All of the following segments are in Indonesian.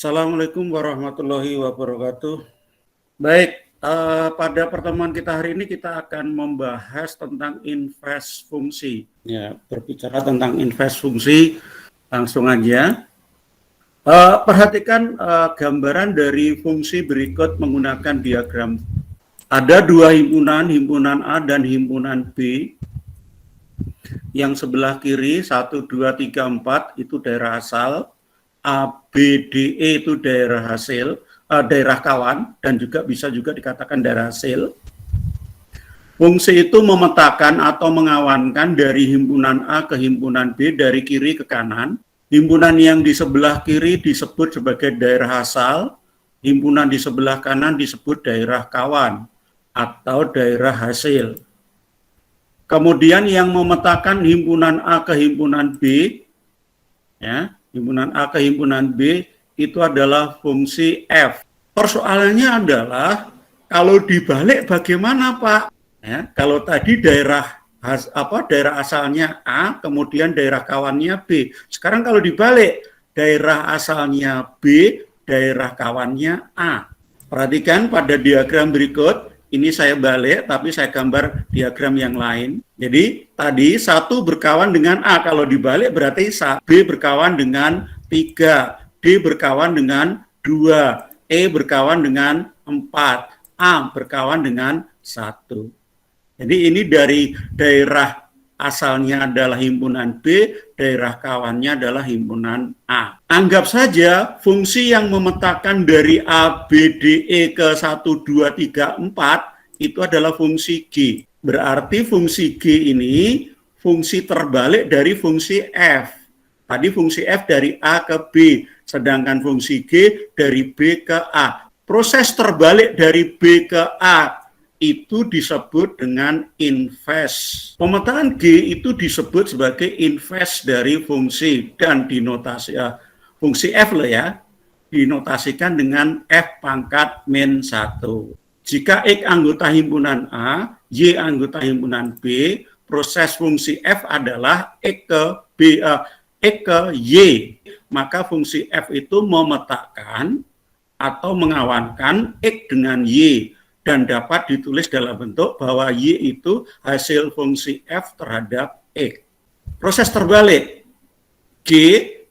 Assalamualaikum warahmatullahi wabarakatuh. Baik, pada pertemuan kita hari ini kita akan membahas tentang invest fungsi. Ya, berbicara tentang invest fungsi, langsung aja. Perhatikan gambaran dari fungsi berikut menggunakan diagram. Ada dua himpunan, himpunan A dan himpunan B. Yang sebelah kiri 1, 2, 3, 4 itu daerah asal, A, B, D, E itu daerah hasil, daerah kawan, dan juga bisa juga dikatakan daerah hasil. Fungsi itu memetakan atau mengawankan dari himpunan A ke himpunan B dari kiri ke kanan. Himpunan yang di sebelah kiri disebut sebagai daerah asal, himpunan di sebelah kanan disebut daerah kawan atau daerah hasil. Kemudian yang memetakan himpunan A ke himpunan B, ya, himpunan A ke himpunan B itu adalah fungsi F. Persoalannya adalah kalau dibalik bagaimana, Pak? Ya, kalau tadi daerah asalnya A, kemudian daerah kawannya B. Sekarang kalau dibalik, daerah asalnya B, daerah kawannya A. Perhatikan pada diagram berikut. Ini saya balik, tapi saya gambar diagram yang lain. Jadi, tadi 1 berkawan dengan A. Kalau dibalik berarti B berkawan dengan 3, D berkawan dengan 2, E berkawan dengan 4, A berkawan dengan 1. Jadi, ini dari daerah asalnya adalah himpunan B, daerah kawannya adalah himpunan A. Anggap saja fungsi yang memetakan dari A, B, D, E ke 1, 2, 3, 4 itu adalah fungsi G. Berarti fungsi G ini fungsi terbalik dari fungsi F. Tadi fungsi F dari A ke B, sedangkan fungsi G dari B ke A. Proses terbalik dari B ke A itu disebut dengan invest. Pemetaan G itu disebut sebagai invest dari fungsi dan dinotasi fungsi F loh ya, dinotasikan dengan F pangkat min 1. Jika X anggota himpunan A, Y anggota himpunan B, proses fungsi F adalah X ke Y. Maka fungsi F itu memetakan atau mengawankan X dengan Y, dan dapat ditulis dalam bentuk bahwa Y itu hasil fungsi F terhadap X. Proses terbalik, G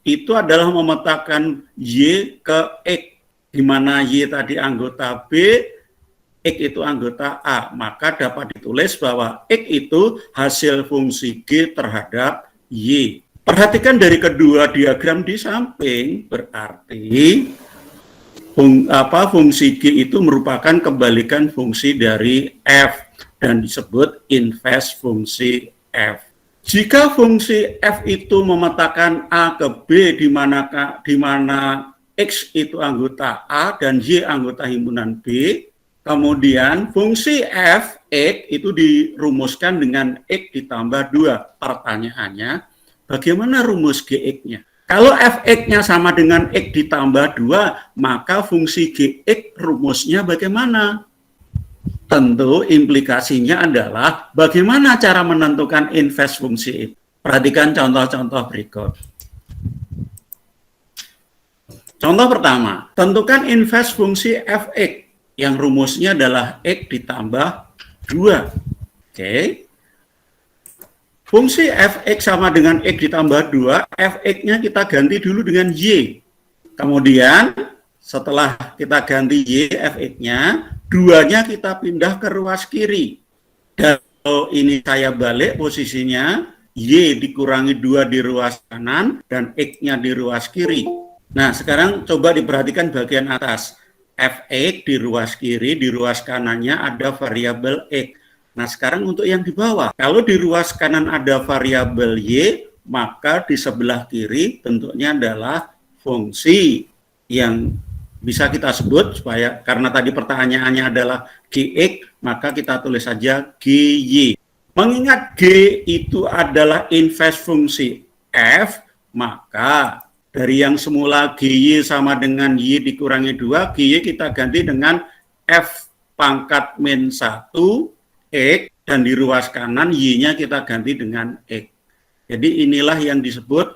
itu adalah memetakan Y ke X, di mana Y tadi anggota B, X itu anggota A. Maka dapat ditulis bahwa X itu hasil fungsi G terhadap Y. Perhatikan dari kedua diagram di samping, berarti fungsi G itu merupakan kebalikan fungsi dari F dan disebut invest fungsi F. Jika fungsi F itu memetakan A ke B di mana X itu anggota A dan Y anggota himpunan B, kemudian fungsi F X itu dirumuskan dengan X ditambah 2. Pertanyaannya, bagaimana rumus Gx-nya? Kalau Fx-nya sama dengan X ditambah 2, maka fungsi Gx rumusnya bagaimana? Tentu implikasinya adalah bagaimana cara menentukan invest fungsi itu. Perhatikan contoh-contoh berikut. Contoh pertama, tentukan invest fungsi Fx yang rumusnya adalah X ditambah 2. Oke. Fungsi Fx sama dengan X ditambah 2, Fx-nya kita ganti dulu dengan Y. Kemudian setelah kita ganti Y, Fx-nya, 2-nya kita pindah ke ruas kiri. Dan kalau ini saya balik posisinya, Y dikurangi 2 di ruas kanan, dan X-nya di ruas kiri. Nah, sekarang coba diperhatikan bagian atas. Fx di ruas kiri, di ruas kanannya ada variabel X. Nah, sekarang untuk yang di bawah, kalau di ruas kanan ada variabel Y, maka di sebelah kiri bentuknya adalah fungsi yang bisa kita sebut supaya, karena tadi pertanyaannya adalah Gx, maka kita tulis saja Gy. Mengingat G itu adalah invest fungsi F, maka dari yang semula Gy sama dengan Y dikurangi 2, Gy kita ganti dengan F pangkat min 1, X, dan di ruas kanan Y-nya kita ganti dengan X. Jadi inilah yang disebut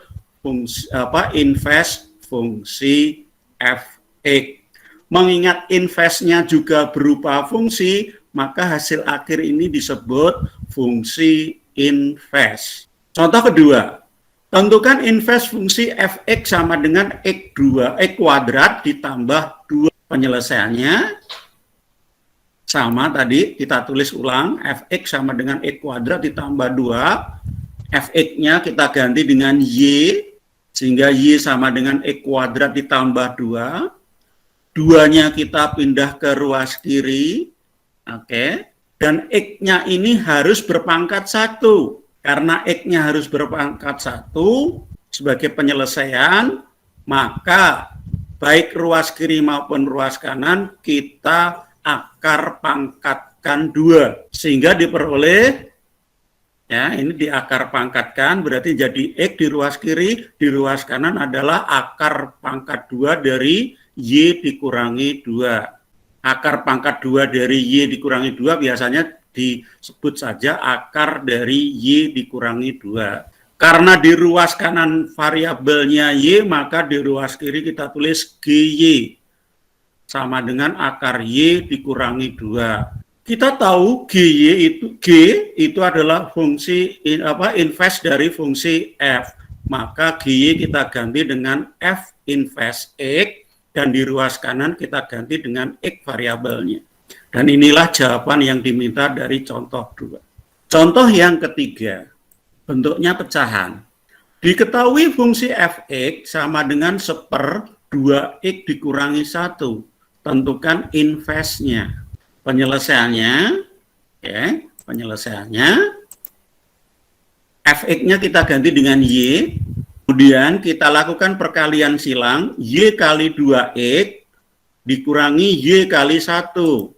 invest fungsi fx. Mengingat investnya juga berupa fungsi, maka hasil akhir ini disebut fungsi invest. Contoh kedua, tentukan invest fungsi fx sama dengan x2, x kuadrat ditambah 2. Penyelesaiannya sama tadi, kita tulis ulang, fx sama dengan x kuadrat ditambah 2, fx-nya kita ganti dengan y, sehingga y sama dengan x kuadrat ditambah 2, 2-nya kita pindah ke ruas kiri, oke, dan x-nya ini harus berpangkat 1, karena x-nya harus berpangkat 1 sebagai penyelesaian, maka baik ruas kiri maupun ruas kanan kita akar pangkatkan 2, sehingga diperoleh, ya ini diakar pangkatkan, berarti jadi x di ruas kiri, di ruas kanan adalah akar pangkat 2 dari y dikurangi 2. Akar pangkat 2 dari y dikurangi 2 biasanya disebut saja akar dari y dikurangi 2. Karena di ruas kanan variabelnya y, maka di ruas kiri kita tulis gy sama dengan akar y dikurangi 2. Kita tahu g itu adalah fungsi invest dari fungsi f. Maka gy kita ganti dengan f invest x, dan di ruas kanan kita ganti dengan x variabelnya. Dan inilah jawaban yang diminta dari contoh 2. Contoh yang ketiga, bentuknya pecahan. Diketahui fungsi fx sama dengan 1/2x dikurangi 1. Tentukan investnya. Penyelesaiannya, fx-nya kita ganti dengan y, kemudian kita lakukan perkalian silang, y kali 2x dikurangi y kali 1.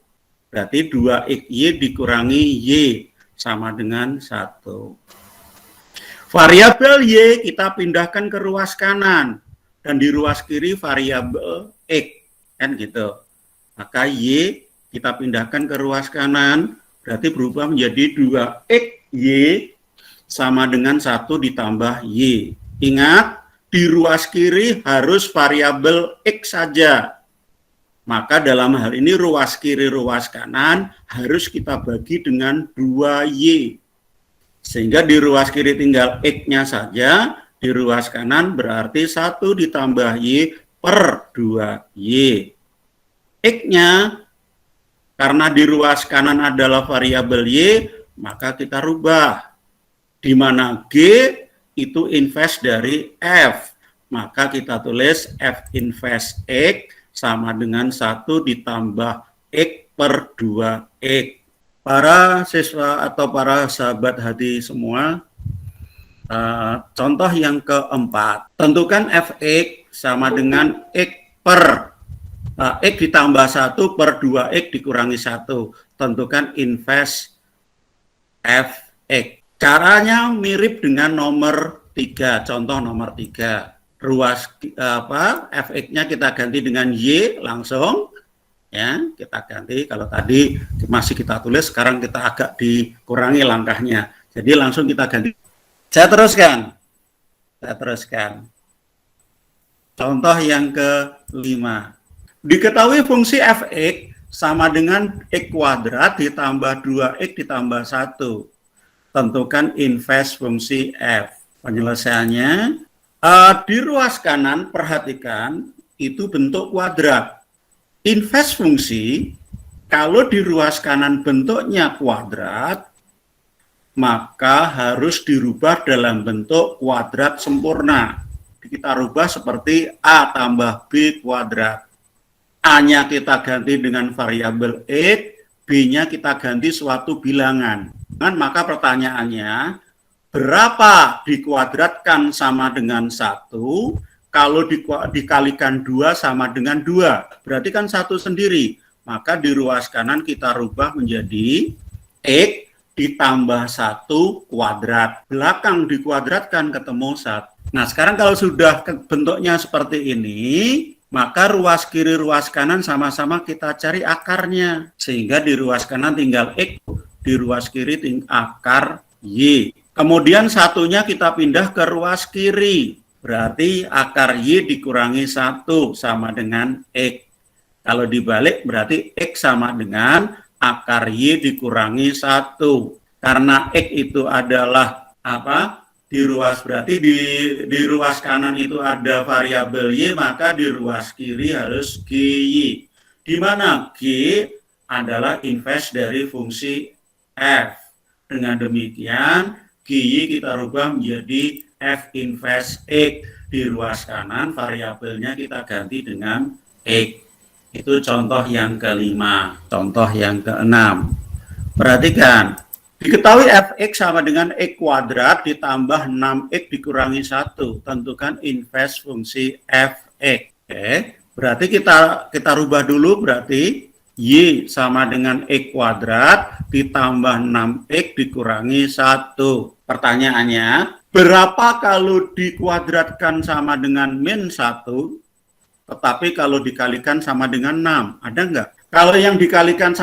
Berarti 2xy dikurangi y sama dengan 1. Variabel y kita pindahkan ke ruas kanan, dan di ruas kiri variabel x, kan gitu. Maka y kita pindahkan ke ruas kanan, berarti berubah menjadi 2xy sama dengan 1 ditambah y. Ingat, di ruas kiri harus variabel x saja. Maka dalam hal ini ruas kiri, ruas kanan harus kita bagi dengan 2y. Sehingga di ruas kiri tinggal x-nya saja, di ruas kanan berarti 1 ditambah y per 2y. X-nya, karena di ruas kanan adalah variabel y, maka kita rubah. Di mana g itu invest dari f, maka kita tulis f invest x sama dengan 1 ditambah x per 2x. Para siswa atau para sahabat hati semua, contoh yang keempat, tentukan fx sama dengan x per x ditambah 1 per 2x dikurangi 1. Tentukan invest fx. Caranya mirip dengan nomor 3, contoh nomor 3. Ruas fx-nya kita ganti dengan y langsung, ya kita ganti. Kalau tadi masih kita tulis, sekarang kita agak dikurangi langkahnya. Jadi langsung kita ganti. Saya teruskan. Contoh yang kelima. Diketahui fungsi fx sama dengan x kuadrat ditambah 2x ditambah 1. Tentukan invest fungsi f. Penyelesaiannya, di ruas kanan perhatikan itu bentuk kuadrat. Invest fungsi, kalau di ruas kanan bentuknya kuadrat, maka harus dirubah dalam bentuk kuadrat sempurna. Kita rubah seperti a tambah b kuadrat. A-nya kita ganti dengan variabel x, B-nya kita ganti suatu bilangan. Maka pertanyaannya, berapa dikuadratkan sama dengan 1, kalau dikalikan 2 sama dengan 2, berarti kan 1 sendiri. Maka di ruas kanan kita rubah menjadi x ditambah 1 kuadrat. Belakang dikuadratkan ketemu 1. Nah sekarang kalau sudah bentuknya seperti ini, maka ruas kiri, ruas kanan sama-sama kita cari akarnya. Sehingga di ruas kanan tinggal x, di ruas kiri akar y. Kemudian satunya kita pindah ke ruas kiri. berarti akar Y dikurangi 1 sama dengan X. Kalau dibalik berarti X sama dengan akar Y dikurangi 1. Karena X itu adalah apa? Di ruas, berarti di ruas kanan itu ada variabel Y, maka di ruas kiri harus GY. Di mana G adalah inverse dari fungsi F. Dengan demikian, GY kita rubah menjadi F inverse X. Di ruas kanan variabelnya kita ganti dengan X. Itu contoh yang kelima. Contoh yang keenam. Perhatikan. Diketahui Fx sama dengan X kuadrat ditambah 6X dikurangi 1. Tentukan inverse fungsi Fx. Oke. Berarti kita rubah dulu, berarti Y sama dengan X kuadrat ditambah 6X dikurangi 1. Pertanyaannya, berapa kalau dikuadratkan sama dengan min 1, tetapi kalau dikalikan sama dengan 6? Ada enggak? Kalau yang dikalikan 2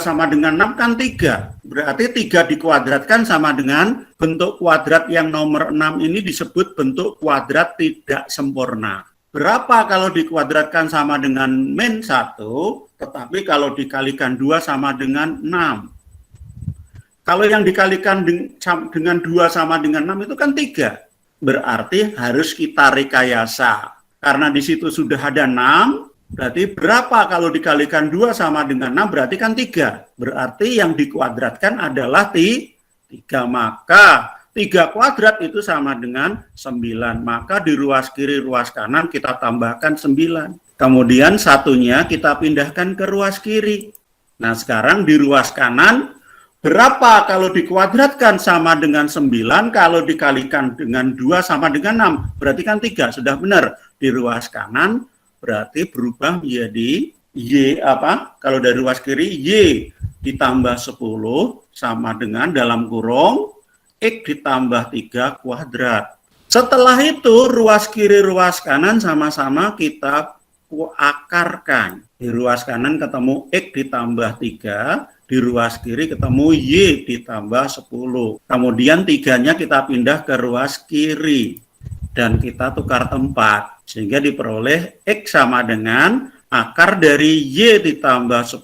sama dengan 6 kan 3. Berarti 3 dikuadratkan sama dengan bentuk kuadrat yang nomor 6 ini disebut bentuk kuadrat tidak sempurna. Berapa kalau dikuadratkan sama dengan min 1, tetapi kalau dikalikan 2 sama dengan 6? Kalau yang dikalikan dengan 2 sama dengan 6 itu kan 3. Berarti harus kita rekayasa. Karena di situ sudah ada 6, berarti berapa kalau dikalikan 2 sama dengan 6, berarti kan 3. Berarti yang dikuadratkan adalah 3. Maka 3 kuadrat itu sama dengan 9. Maka di ruas kiri, ruas kanan kita tambahkan 9. Kemudian satunya kita pindahkan ke ruas kiri. Nah sekarang di ruas kanan, berapa kalau dikuadratkan sama dengan 9, kalau dikalikan dengan 2 sama dengan 6, berarti kan 3, sudah benar. Di ruas kanan berarti berubah menjadi Y apa? Kalau dari ruas kiri, Y ditambah 10 sama dengan dalam kurung X ditambah 3 kuadrat. Setelah itu ruas kiri, ruas kanan sama-sama kita akarkan. Di ruas kanan ketemu X ditambah 3, di ruas kiri ketemu Y ditambah 10. Kemudian 3-nya kita pindah ke ruas kiri dan kita tukar tempat. Sehingga diperoleh X sama dengan akar dari Y ditambah 10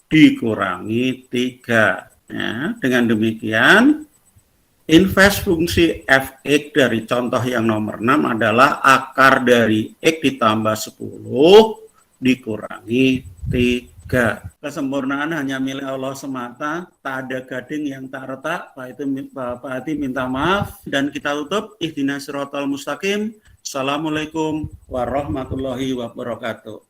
dikurangi 3. Ya, dengan demikian, inverse fungsi Fx dari contoh yang nomor 6 adalah akar dari X ditambah 10 dikurangi 3. Kesempurnaan hanya milik Allah semata, tak ada gading yang tak retak. Pak Ati minta maaf dan kita tutup. Ihdinas siratal mustaqim. Assalamualaikum warahmatullahi wabarakatuh.